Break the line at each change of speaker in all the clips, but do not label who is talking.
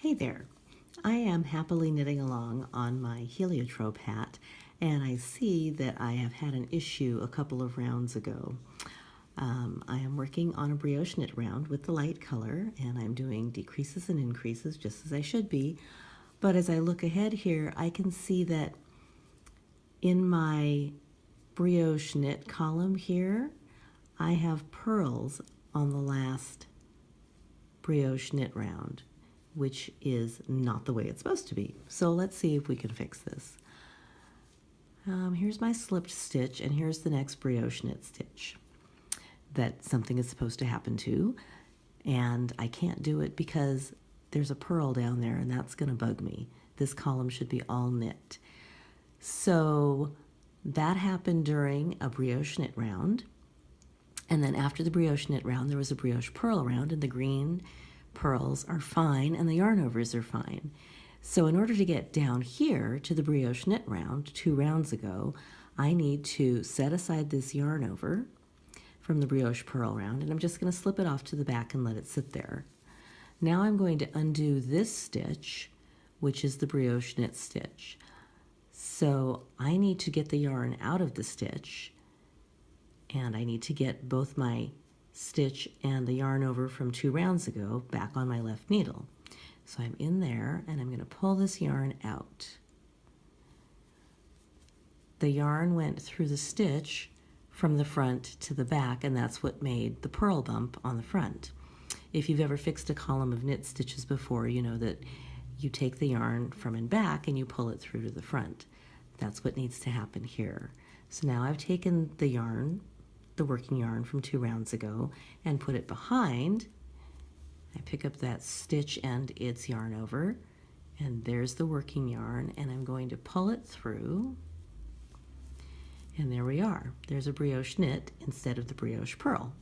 Hey there. I am happily knitting along on my heliotrope hat, and I see that I have had an issue a couple of rounds ago. I am working on a brioche knit round with the light color, and I'm doing decreases and increases just as I should be. But as I look ahead here, I can see that in my brioche knit column here, I have purls on the last brioche knit round, which is not the way it's supposed to be. So let's see if we can fix this. Here's my slipped stitch, and here's the next brioche knit stitch that something is supposed to happen to, and I can't do it because there's a purl down there, and that's going to bug me. This column should be all knit. So that happened during a brioche knit round, and then after the brioche knit round, there was a brioche purl round, and the green purls are fine and the yarn overs are fine. So in order to get down here to the brioche knit round 2 rounds ago, I need to set aside this yarn over from the brioche purl round, and I'm just going to slip it off to the back and let it sit there. Now I'm going to undo this stitch, which is the brioche knit stitch. So I need to get the yarn out of the stitch, and I need to get both my stitch and the yarn over from 2 rounds ago back on my left needle. So I'm in there, and I'm going to pull this yarn out. The yarn went through the stitch from the front to the back, and that's what made the purl bump on the front. If you've ever fixed a column of knit stitches before, you know that you take the yarn from and back and you pull it through to the front. That's what needs to happen here. So now I've taken the yarn, the working yarn from 2 rounds ago, and put it behind. I pick up that stitch and its yarn over, and there's the working yarn, and I'm going to pull it through, and there we are. There's a brioche knit instead of the brioche purl.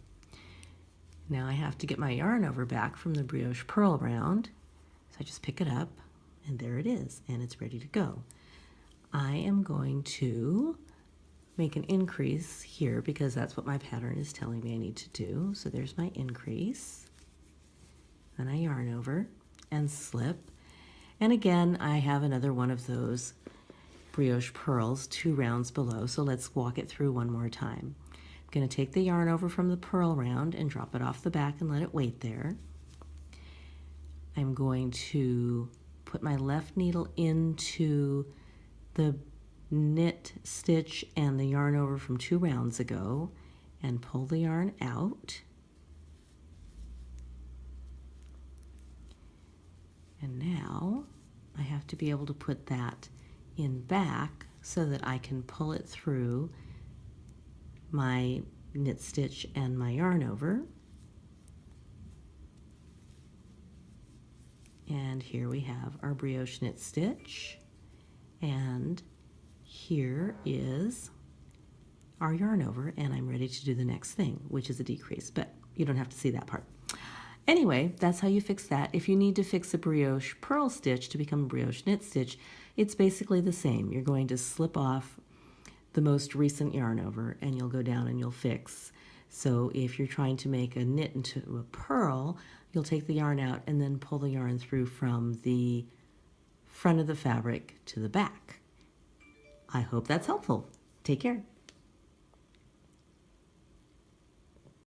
Now I have to get my yarn over back from the brioche purl round, so I just pick it up, and there it is, and it's ready to go. I am going to make an increase here because that's what my pattern is telling me I need to do. So there's my increase. Then I yarn over and slip. And again, I have another one of those brioche purls 2 rounds below. So let's walk it through one more time. I'm going to take the yarn over from the purl round and drop it off the back and let it wait there. I'm going to put my left needle into the knit stitch and the yarn over from 2 rounds ago and pull the yarn out. And now I have to be able to put that in back so that I can pull it through my knit stitch and my yarn over. And here we have our brioche knit stitch, and here is our yarn over, and I'm ready to do the next thing, which is a decrease, but you don't have to see that part. Anyway, that's how you fix that. If you need to fix a brioche purl stitch to become a brioche knit stitch, it's basically the same. You're going to slip off the most recent yarn over, and you'll go down and you'll fix. So if you're trying to make a knit into a purl, you'll take the yarn out and then pull the yarn through from the front of the fabric to the back. I hope that's helpful. Take care.